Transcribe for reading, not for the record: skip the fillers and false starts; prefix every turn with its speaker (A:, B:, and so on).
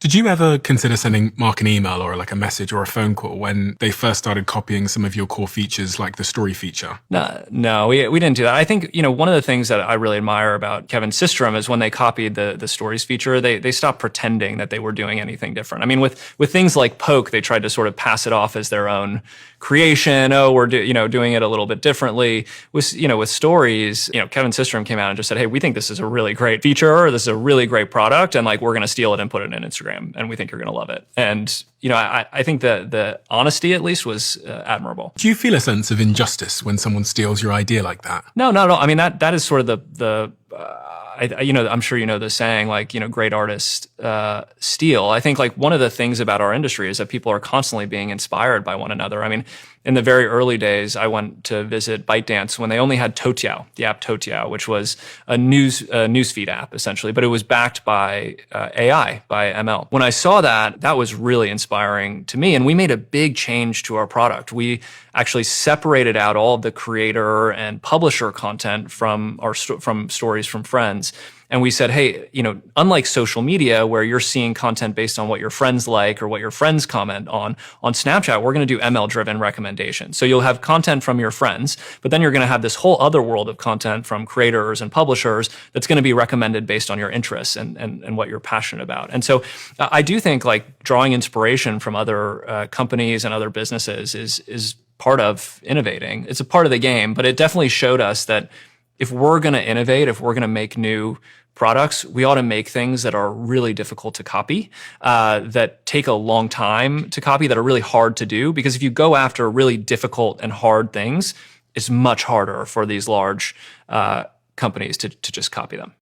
A: Did you ever consider sending Mark an email or like a message or a phone call when they first started copying some of your core features, like the story feature?
B: No, we didn't do that. I think, one of the things that I really admire about Kevin Systrom is when they copied the stories feature, they stopped pretending that they were doing anything different. I mean, with things like Poke, they tried to sort of pass it off as their own creation. Oh, we're doing it a little bit differently. With stories, Kevin Systrom came out and just said, hey, we think this is a really great feature, or this is a really great product, and like we're going to steal it and put it in Instagram, and we think you're going to love it. And I think the honesty at least was admirable.
A: Do you feel a sense of injustice when someone steals your idea like that?
B: No, not at all. I mean, that is sort of I'm sure you know the saying, like, great artists steal. I think like one of the things about our industry is that people are constantly being inspired by one another. I mean, in the very early days, I went to visit ByteDance when they only had Toutiao, the app Toutiao, which was a newsfeed app essentially, but it was backed by AI, by ML. When I saw that, that was really inspiring to me, and we made a big change to our product. We actually separated out all of the creator and publisher content from from stories from friends. And we said, hey, unlike social media where you're seeing content based on what your friends like or what your friends comment on Snapchat, we're going to do ML-driven recommendations. So you'll have content from your friends, but then you're going to have this whole other world of content from creators and publishers that's going to be recommended based on your interests and what you're passionate about. And so I do think like drawing inspiration from other companies and other businesses is part of innovating. It's a part of the game, but it definitely showed us that if we're going to innovate, if we're going to make new products, we ought to make things that are really difficult to copy, that take a long time to copy, that are really hard to do. Because if you go after really difficult and hard things, it's much harder for these large companies to just copy them.